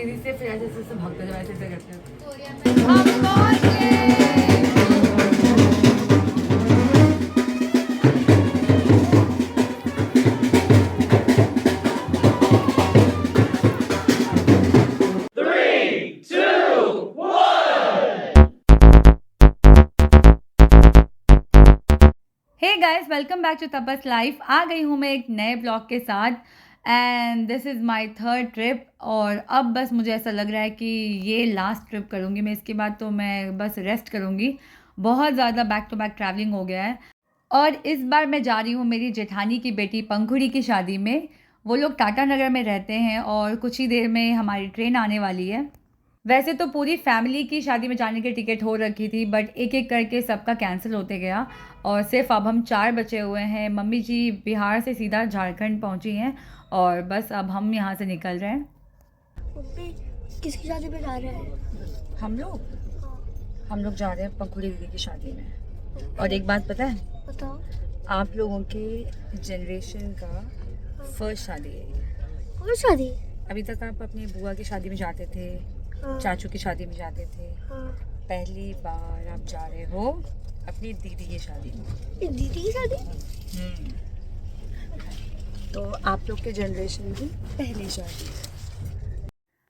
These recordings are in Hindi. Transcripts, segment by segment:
दीदी से फिर ऐसे ऐसे भागते जाओ, ऐसे ऐसे करते हो। Hey guys, welcome back to Tapas life. आ गई हूँ मैं एक नए ब्लॉग के साथ and this is my third trip. और अब बस मुझे ऐसा लग रहा है कि ये लास्ट ट्रिप करूँगी मैं। इसके बाद तो मैं बस रेस्ट करूँगी। बहुत ज़्यादा बैक टू बैक ट्रैवलिंग हो गया है। और इस बार मैं जा रही हूँ मेरी जेठानी की बेटी पंखुड़ी की शादी में। वो लोग टाटा नगर में रहते हैं और कुछ ही देर में हमारी ट्रेन आने वाली है। वैसे तो पूरी फैमिली की शादी में जाने की टिकट हो रखी थी, बट एक एक करके सबका कैंसिल होते गया और सिर्फ अब हम 4 बचे हुए हैं। मम्मी जी बिहार से सीधा झारखंड पहुंची हैं और बस अब हम यहाँ से निकल रहे हैं। किसकी शादी में जा रहे हैं? हम लोग जा रहे हैं पंखुड़ी दीदी की शादी में। और एक बात पता है, बताओ। आप लोगों के जनरेशन का फर्स्ट शादी है ये। कौन शादी? अभी तक आप अपनी बुआ की शादी में जाते थे, चाचू की शादी में जाते थे। पहली बार आप जा रहे हो अपनी दीदी की शादी में। दीदी की शादी? तो आप लोग के जनरेशन की पहली शादी।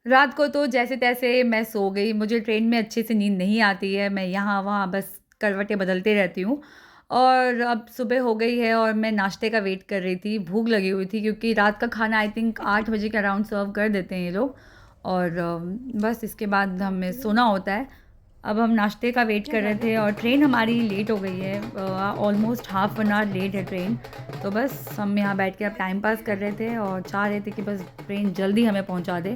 रात को तो जैसे तैसे मैं सो गई। मुझे ट्रेन में अच्छे से नींद नहीं आती है। मैं यहाँ वहाँ बस करवटें बदलते रहती हूँ। और अब सुबह हो गई है और मैं नाश्ते का वेट कर रही थी। भूख लगी हुई थी क्योंकि रात का खाना आई थिंक 8 बजे के अराउंड सर्व कर देते हैं ये लोग। और बस इसके बाद हमें सोना होता है। अब हम नाश्ते का वेट कर रहे थे और ट्रेन हमारी लेट हो गई है। Almost half an hour late है ट्रेन। तो बस हम यहाँ बैठ के अब टाइम पास कर रहे थे और चाह रहे थे कि बस ट्रेन जल्दी हमें पहुँचा दे।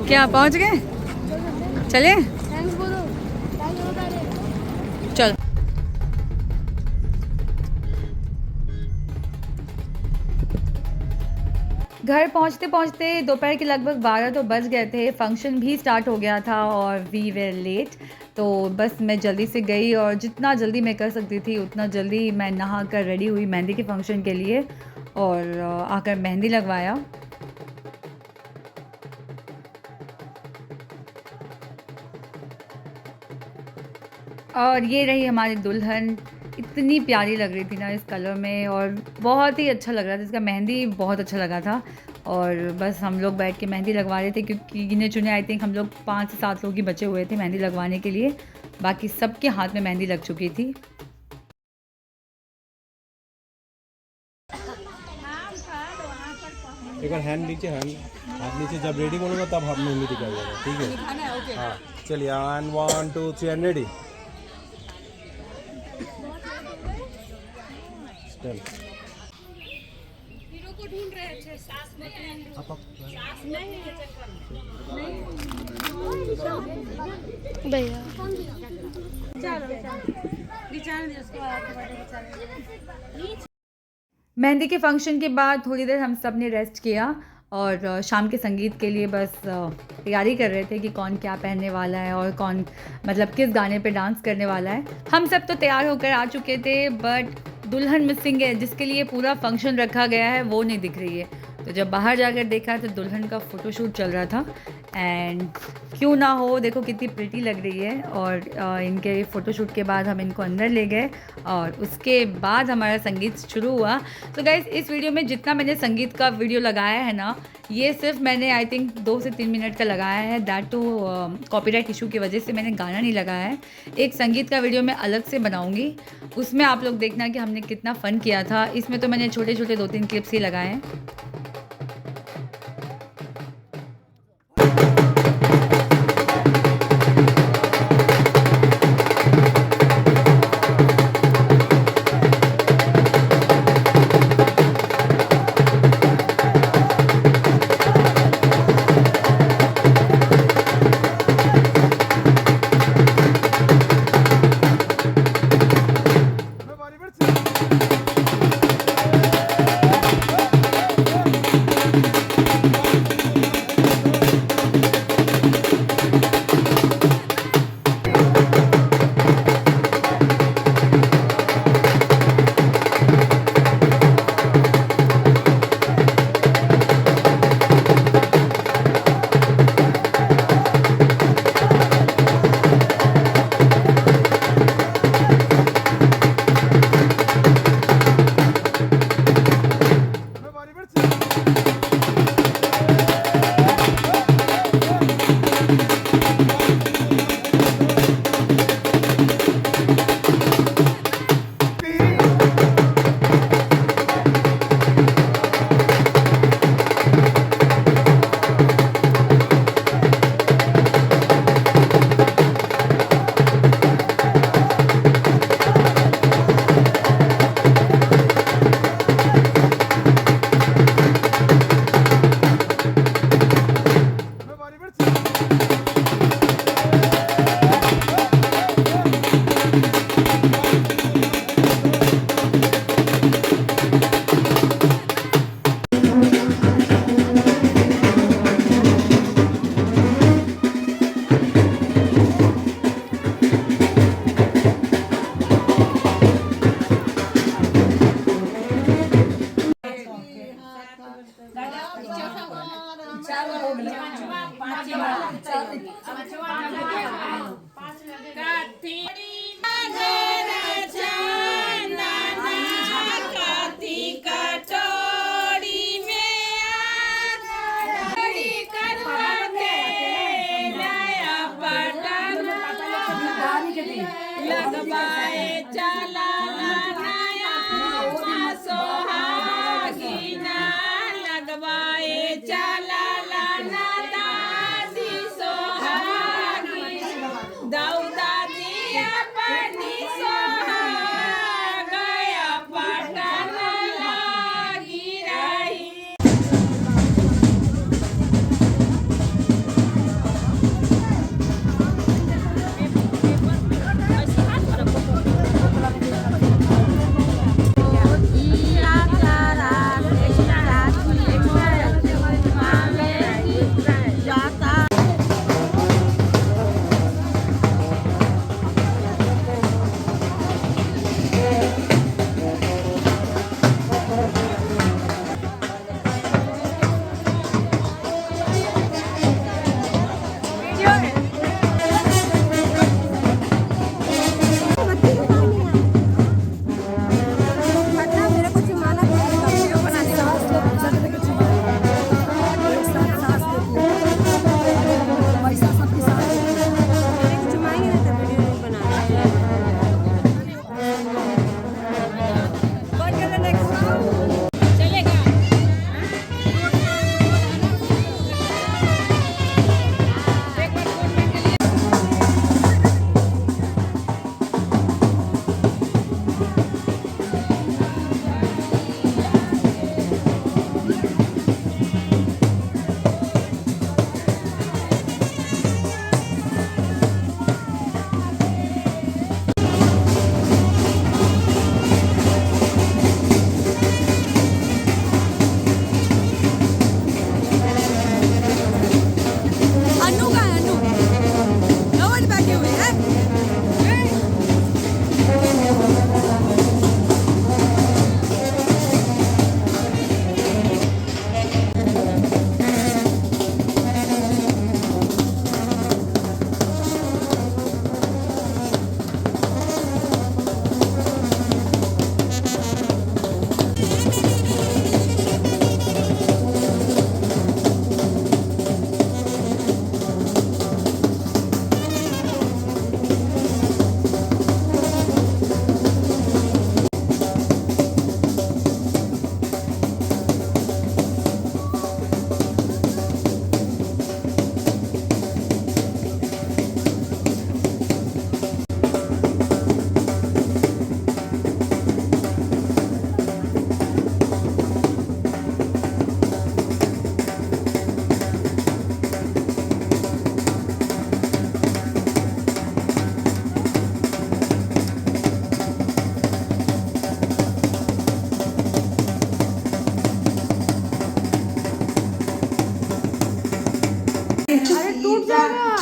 क्या पहुँच गए? चले थैंक्स बोलो। चल। घर पहुंचते पहुंचते दोपहर के लगभग 12 तो बज गए थे। फंक्शन भी स्टार्ट हो गया था और वी वेर लेट। तो बस मैं जल्दी से गई और जितना जल्दी मैं कर सकती थी उतना जल्दी मैं नहा कर रेडी हुई मेहंदी के फंक्शन के लिए और आकर मेहंदी लगवाया। और ये रही हमारी दुल्हन। इतनी प्यारी लग रही थी ना इस कलर में और बहुत ही अच्छा लग रहा था। इसका मेहंदी बहुत अच्छा लगा था। और बस हम लोग बैठ के मेहंदी लगवा रहे थे क्योंकि गिने चुने आई थिंक हम लोग 5 से 7 लोग ही बचे हुए थे मेहंदी लगवाने के लिए। बाकी सबके हाथ में मेहंदी लग चुकी थी। एक बार हैंड नीचे, हाथ नीचे। जब रेडी बोलूँगा तब हाथ मेहंदी दिखाइएगा, ठीक है? हाँ चलिए, 1 2 3 एंड रेडी। हीरो को ढूंढ रहे थे। सास नहीं भैया। मेहंदी के फंक्शन के बाद थोड़ी देर हम सब ने रेस्ट किया और शाम के संगीत के लिए बस तैयारी कर रहे थे कि कौन क्या पहनने वाला है और कौन मतलब किस गाने पे डांस करने वाला है। हम सब तो तैयार होकर आ चुके थे बट दुल्हन मिसिंग है, जिसके लिए पूरा फंक्शन रखा गया है, वो नहीं दिख रही है। तो जब बाहर जाकर देखा तो दुल्हन का फ़ोटोशूट चल रहा था। एंड क्यों ना हो, देखो कितनी प्रिटी लग रही है। और इनके फ़ोटोशूट के बाद हम इनको अंदर ले गए और उसके बाद हमारा संगीत शुरू हुआ। तो गाइस, इस वीडियो में जितना मैंने संगीत का वीडियो लगाया है ना, ये सिर्फ मैंने आई थिंक 2 से 3 मिनट का लगाया है। दैट टू कॉपीराइट इशू की वजह से मैंने गाना नहीं लगाया है। एक संगीत का वीडियो मैं अलग से बनाऊँगी, उसमें आप लोग देखना कि हमने कितना फ़न किया था। इसमें तो मैंने छोटे छोटे 2-3 क्लिप्स ही लगाए हैं।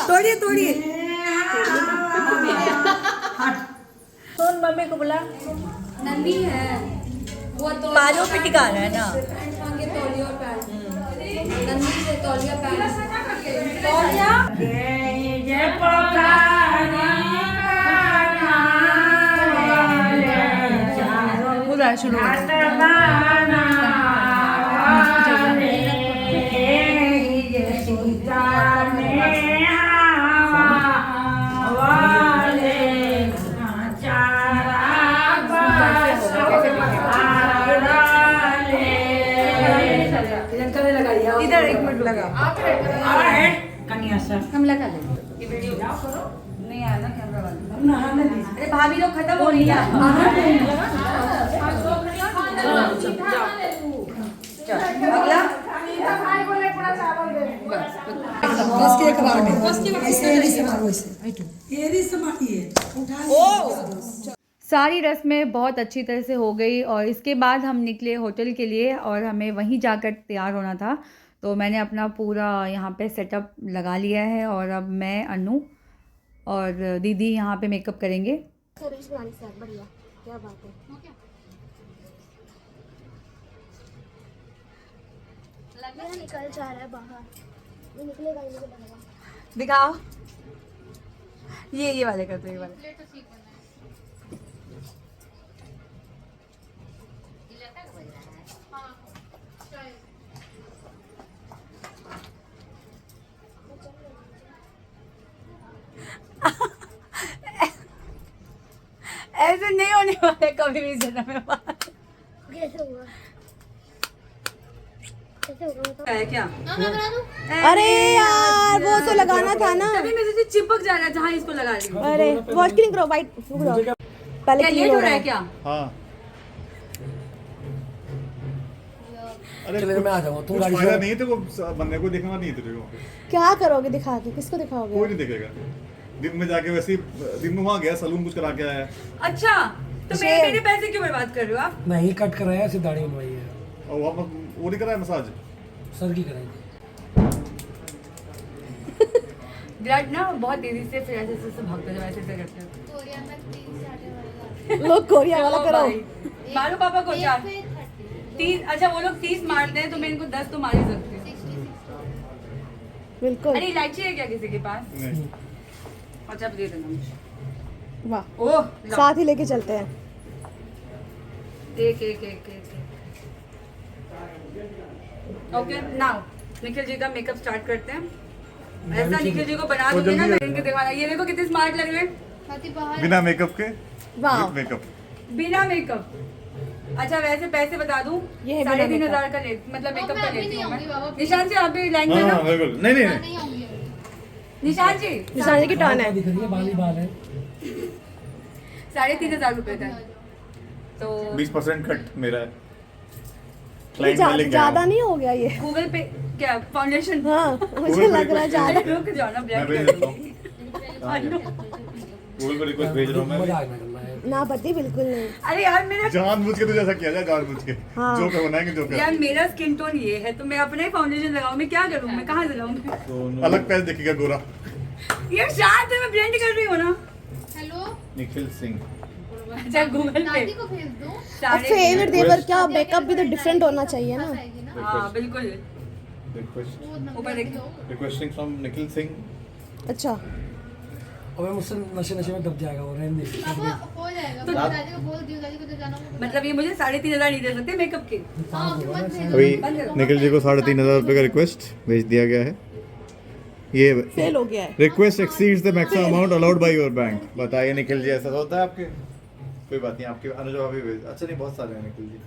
तोड़िए तोड़िए। सुन मम्मी को बुला। नन्ही है वो तो बालों पे टिका रहा है ना। तौलिया पैर नंदी से तौलिया पैर तौलिया पूरा शुरू हो इधर 1 मिनट लगा हम लगा ले ये वीडियो नहीं आया ना कैमरा वाला। अरे भाभी लोग खत्म हो रही है। अगला सारी रस्में बहुत अच्छी तरह से हो गई और इसके बाद हम निकले होटल के लिए और हमें वहीं जाकर तैयार होना था। तो मैंने अपना पूरा यहाँ पे सेटअप लगा लिया है और अब मैं अनु और दीदी यहाँ पे मेकअप करेंगे। बढ़िया क्या बात है। निकल जा रहा है बाहर ये निकलेगा ही मुझे लग रहा है। दिखाओ ये वाले करते ये वाले। ऐसे नहीं होने वाले कभी भी जन्म में बात। कैसे हुआ कैसे होगा है क्या? अरे यार वो तो लगाना था ना। तभी मेरे से चिपक जा रहा है जहाँ इसको लगा रही हूँ। अरे वॉश क्लीन करो वाइट पहले क्या क्लीन लेट हो हो रहा रहा है है। क्या? हाँ चलो मैं आ जाऊंगा तुम कुछ गाड़ी फायदा से नहीं है तेरे को, बंदे को देखना नहीं है तेरे को। क्या करोगे दिखा के किसको कोई दिखाओगे? नहीं देखेगा। दिन में जाके वैसे ही दिन में वहाँ गया सलून कुछ करा के आया। अच्छा तो मेरे पैसे क्यों बर्बाद कर रहे हो आप? नहीं कट कराया सिर्फ दाढ़ी बनवाई है और वहाँ वो नहीं कराया मसाज। सर की कराई ब्लड ना बहुत तेजी से फिर ऐसे भागता है जब ऐसे करते हो। लोग कोरिया वाला ओ करो। भाई, मारो पापा को 4 30। अच्छा वो लोग 30 मारते हैं तो मैं इनको 10 तो मार ही सकती हूँ। बिल्कुल। अरे इलायची है क्या किसी के पास? नहीं अच्छा दे देना मुझे। वाह ओह साथ ही लेके चलते हैं। एक एक एक एक ओके नाउ निखिल जी का मेकअप स्टार्ट करते हैं। ऐसा निखिल जी को बना तो दूंगी ना जल्दी इनके दिखाना। ये देखो कितने स्मार्ट लग रहे हैं बिना मेकअप के। वाह मेकअप बिना मेकअप। अच्छा वैसे पैसे बता दूं ये है बिना 3500 का ले मतलब मेकअप का लेती हूँ मैं। निशान जी आप भी लाइन हाँ में हाँ ना। बिल्कुल नहीं नहीं निशान जी निशान जी की टर्न है। दिख रही है बाल ही बाल है 3500 रुपए का है। तो 20% कट मेरा है। ये क्लाइंट में लेके ज्यादा आया नहीं हो गया ये? गूगल पे क्या फाउंडेशन? हाँ मुझे लग रहा है ज्यादा। रुक जाओ ना मैं ब्लैक भेज देता हूँ। गूगल पर रिक्वेस्ट भेज रहा हूँ मैं। मजाक ना करना है ना पति बिल्कुल नहीं। अरे यार मेरा जानबूझ के तो जैसा किया जाए जानबूझ के हाँ। जो कर बनाएंगे जो यार कर मेरा स्किन टोन ये है तो मैं अपना ही फाउंडेशन लगाऊं। मैं क्या करूं? मैं कहाँ से लगाऊं? अलग पैच दिखेगा गोरा। यार शायद मैं ब्लेंड कर रही हूँ ना। निखिल सिंह अच्छा गूगल पे अब फेवर देवर क्या मेकअप भी तो डिफरेंट होना चाहिए ना। हाँ बिल्कुल। रिक्वेस्ट ऊपर देखो रिक्वेस्टिंग फ्रॉम निखिल सिंह। अच्छा और मुझसे नशे नशे में दब जाएगा वो रहने दे। हो जाएगा मैं दादी को बोल दियो दादी को तो जाना होगा। मतलब ये मुझे 3500 नहीं दे सकते मेकअप के। हां मत भेजो। अभी निखिल जी को 3500 रुपये का रिक्वेस्ट भेज दिया गया है। ये फेल हो गया है। Request exceeds the maximum amount allowed by your bank. बताइए निखिल जी ऐसा होता है आपके? कोई बात नहीं आपके अनुजा भाभी भेज। अच्छा नहीं बहुत सारे हैं निखिल जी।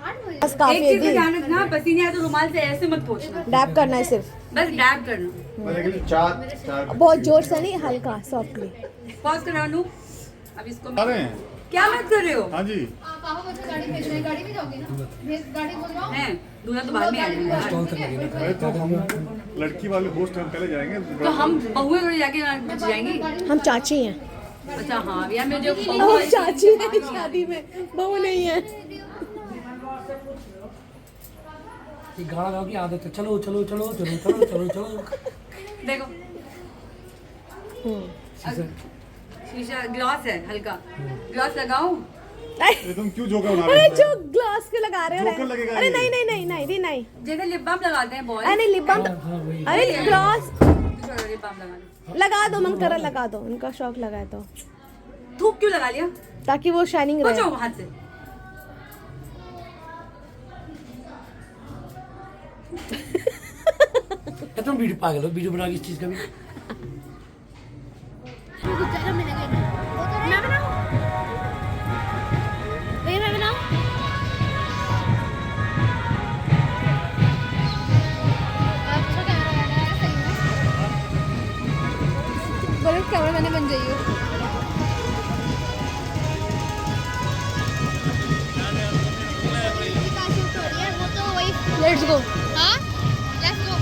8 बजे बस काफी एक है चीज का दी। ध्यान रखना पसीने आए तो रुमाल से ऐसे मत पोंछना। डैप करना है सिर्फ। बस डैब करना। मैं निखिल चार बहुत जोर से नहीं हल्का सॉफ्टली। पॉज करा लूं अब इसको आ रहे हैं। क्या मत कर रहे हो? हाँ जी पापा बच्चे गाड़ी भेज रहे हैं गाड़ी में जाओगी ना भेज गाड़ी बोल रहा हूं हैं दूल्हा तो बाद में आएगा। स्टॉल तक लगी ना अरे तो हम लड़की वाले होस्ट हम पहले जाएंगे। तो हम बहुएं थोड़ी जाके बच जाएंगी। हम चाची हैं। अच्छा हाँ यार मैं जो हम चाची हैं शादी में बहू नहीं है। ये गाना गाओ की आदत है। चलो चलो चलो चलो चलो चलो चलो देखो शीशा ग्लास है हल्का, ग्लास लगाऊं? ये तुम क्यों जोकर बना रहे अरे हो? जो ग्लास क्यों लगा रहे हो? जोकर लगेगा अरे ये। नहीं नहीं नहीं नहीं नहीं नहीं, जैसे लिप बाम लगाते हैं बॉय, अरे लिप बाम, अरे ग्लास लिप बाम लगा लो। लगा दो मंगतरा, लगा दो, उनका शौक लगा है तो, थूक क्यों लगा लिया? ताकि वो शाइनिंग रहे। पूछो हाथ से। तुम वीडियो पागल हो, वीडियो बना के इस चीज का भी। मैं बनाऊं? भैया मैं बनाऊं? अच्छा कैमरामैन है सही में। बड़े कैमरामैन बन जाइए। वो तो वही लेट्स गो। हाँ लेट्स गो।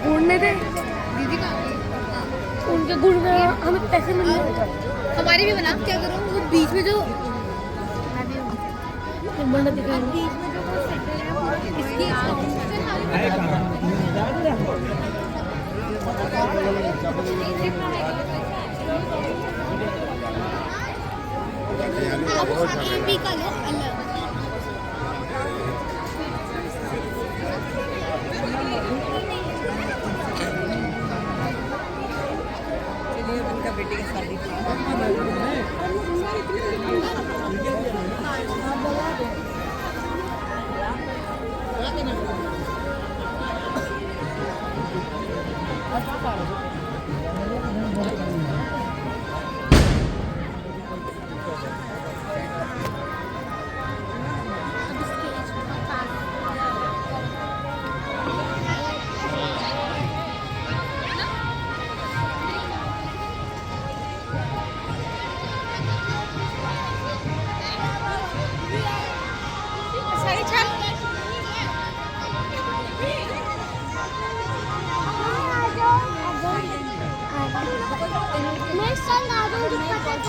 ढूंढने दे दीदी का उनके गुड़ में हमें पैसे मिल रहे। हमारी भी बना, क्या करूँ? वो बीच में जो बंदा दिखा बीच में जो वो सेटल है वो इसकी भी का लो अलग। मैं सल ना दूं दिक्कत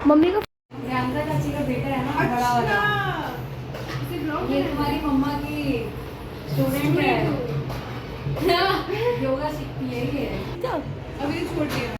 मम्मी को प्रियंका चाची का बेटा है ना, बड़ा वाला। ये तुम्हारी मम्मा की स्टूडेंट है, योगा सीखती है ये। अभी छोड़ दिया।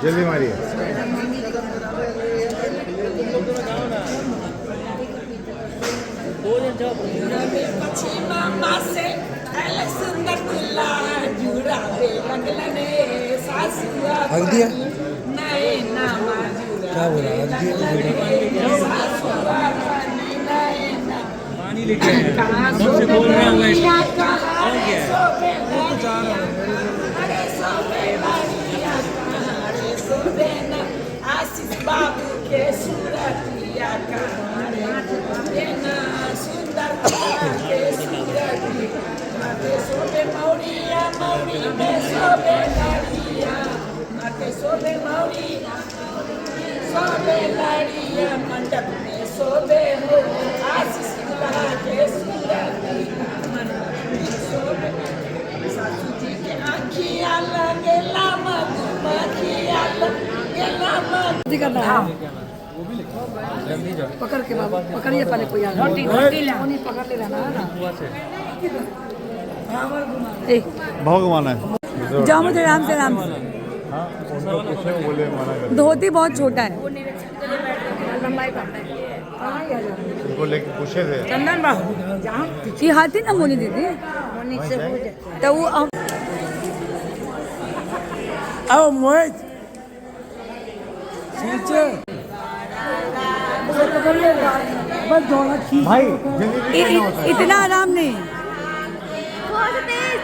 जल्दी मारिए। हक दिया क्या बोला हक पानी लेके सबसे बोल रहे हैं और क्या आशीष बाबू के सूरतिया सुंदर के सूरती माते सोबे मौरिया मौरी में सोबे लड़िया माते सोबे मौरिया सोबे लड़िया मंडप में सोबे हो आशीष के सूरती सोबे सासू जी के आँखिया लगेला मधुमक्खिया लगेला पकड़ के बाबा पकड़िए पहले कोई रोटी पकड़ ले रहना है ना भाव घुमाना है। जाओ मुझे आराम से आराम से। हाँ उनको पूछे बोले मना कर धोती बहुत छोटा है। उनको लेके पूछे थे। ये हाथी ना मोनी दीदी तो वो आओ मोहित खींचे बस दौड़ा खींच भाई इतना आराम नहीं।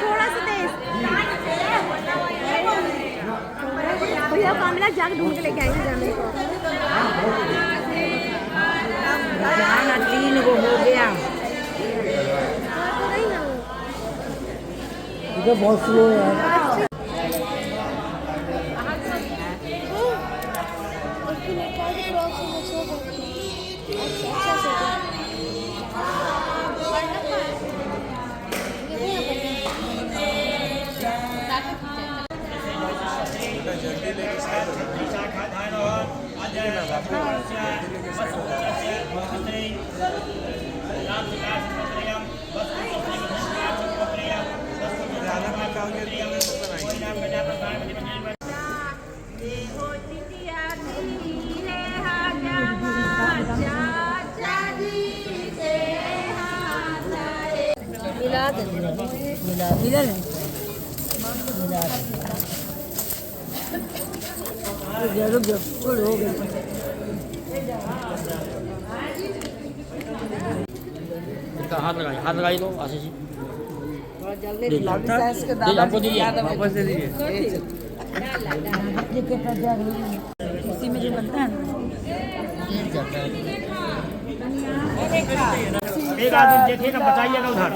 थोड़ा सा तेज भैया कामला जाके ढूंढ के लेके आएंगे जाने को 3 गो हो गया इधर बहुत स्लो है यार रुक जाओ हो गया हाथ लगाई दो आशीष जी आपको दीजिए वापस दे दीजिए इसी में जो बनता है एक आदमी देखिएगा बताइएगा उधर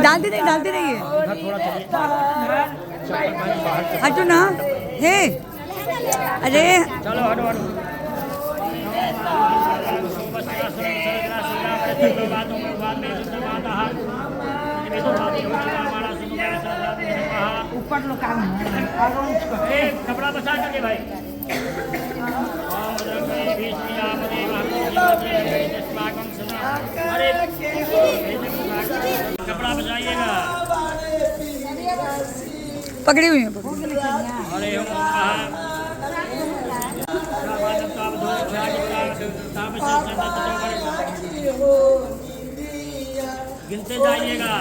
डालते नहीं है। थोड़ा चलिए हटो ना हे अरे चलो हटो हटो ऊपर लोग काम कपड़ा बचा करके भाई अरे कपड़ा बचाइएगा पकड़ी हुई है अरे गिनते जाइएगा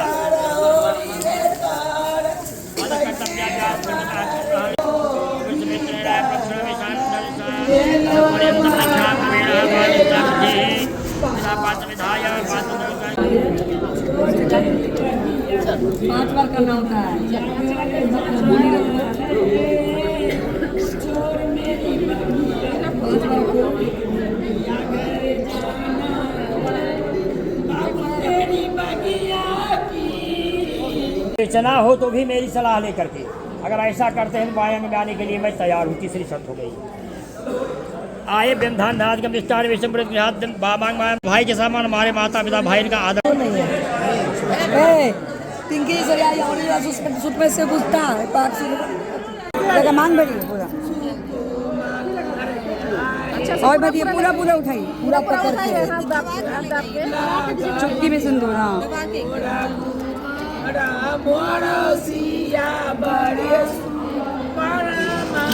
5 बार करना होता है। बोली रखो। 5 बार को बेचना हो तो भी मेरी सलाह लेकर के, अगर ऐसा करते हैं बाया में लाने के लिए मैं तैयार हूँ। तीसरी शर्त हो गई। आए व्यवधान धाज का विस्तार विषम भाई के सामान हमारे माता पिता भाई का आदर पिंकी सर और सुट में से पूछता है 500 मांग बड़ी पूरा और बढ़िए पूरा पूरा उठाई पूरा पकड़ के चुटकी में सिंदूर। हाँ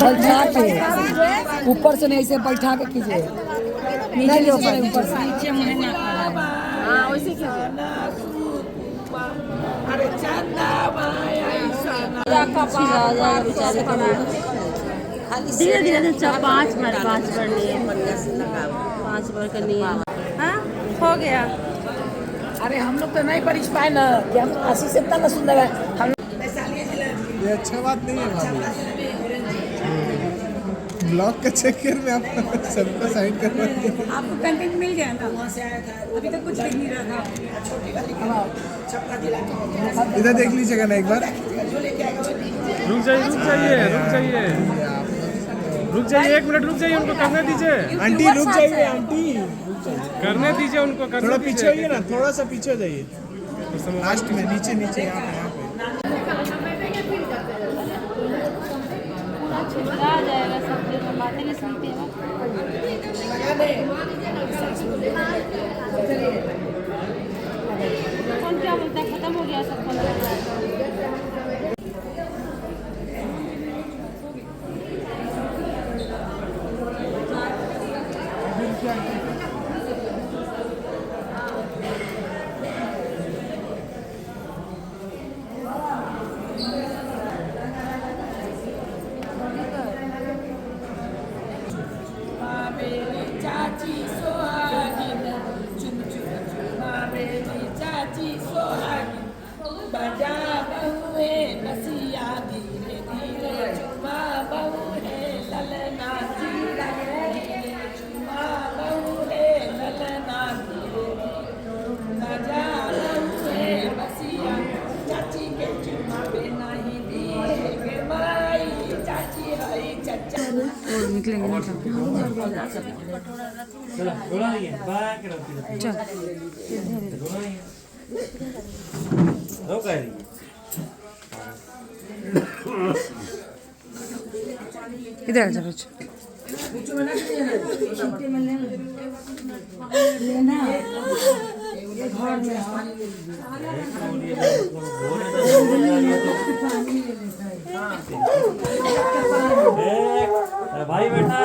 बैठा के ऊपर से नहीं, ऐसे बैठा के कीजिए। नहीं ऊपर से नीचे मुझे ना हाँ वैसे धीरे धीरे 5 बार लिए 5 बार करनी है। हाँ हो गया। अरे हम लोग तो नहीं परिश पाए ना कि हम आशीष से इतना सुंदर है। हम ये अच्छा बात नहीं है भाभी। ब्लॉग के चक्कर में आप सबको साइड करवा दिया। आपको कंटेंट मिल गया ना वहाँ से आया था, अभी तक कुछ नहीं रहा था। इधर देख लीजिएगा ना एक बार। रुक जाइए 1 मिनट रुक जाइए, उनको करने दीजिए। आंटी रुक जाइए, आंटी करने दीजिए उनको, करने थोड़ा दीजिए। पीछे होइए ना, थोड़ा सा पीछे हो जाइए लास्ट में, नीचे नीचे यहाँ पे आ जाएगा सब लोग बातें नहीं सुनते हैं। कौन क्या बोलता है, खत्म हो गया सब कौन। चाची सोहागिन चुम चुम चुमा मेरी चाची सोहागिन बजा बहुए नसिया धीरे धीरे चुमा बहुए ललना धीरे धीरे चुमा बहुए ललना धीरे धीरे बजा बहुए नसिया चाची के चुमा बिना ही दिए माई चाची हई चचा और निकलेंगे नहीं इधर आ जा बच्चे। भाई बैठा है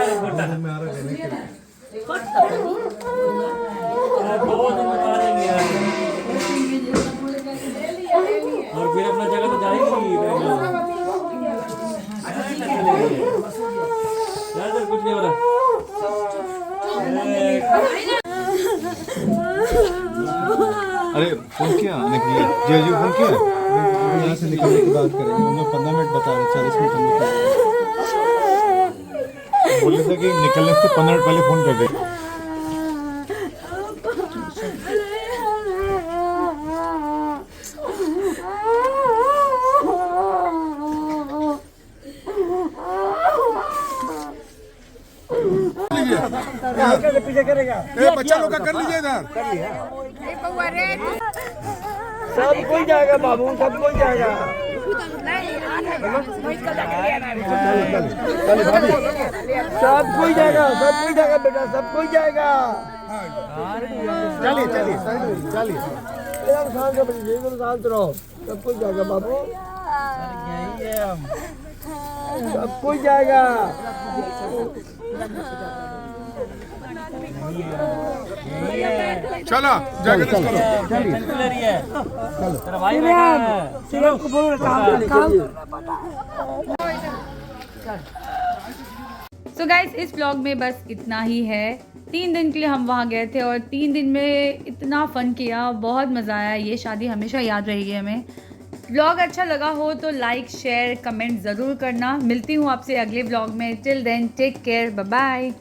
और फिर अपना जगह तो जाएगी। कुछ नहीं हो रहा। अरे फोन किया निकलिए, जीजू फोन किया। यहाँ से निकलने की बात करेंगे, उन्होंने 15 मिनट बता रहे, 40 मिनट बोले थे कि निकलने से 15 मिनट पहले फोन कर दे। पीछे करेगा बच्चा लोग का कर लीजिए इधर। सब कोई जाएगा बाबू, सब कोई जाएगा। सब कोई जाएगा, सब कोई जाएगा बेटा, सब कोई जाएगा। चलिए चलिए चलिए, एकदम शांत रहो, एकदम शांत रहो। सब कोई जाएगा बाबू, सब कोई जाएगा। चलो जाके करो। सो गाइस इस व्लॉग में बस इतना ही है। 3 दिन के लिए हम वहाँ गए थे और 3 दिन में इतना फ़न किया, बहुत मज़ा आया। ये शादी हमेशा याद रहेगी हमें। व्लॉग अच्छा लगा हो तो लाइक शेयर कमेंट ज़रूर करना। मिलती हूँ आपसे अगले व्लॉग में। Till then take care, bye bye.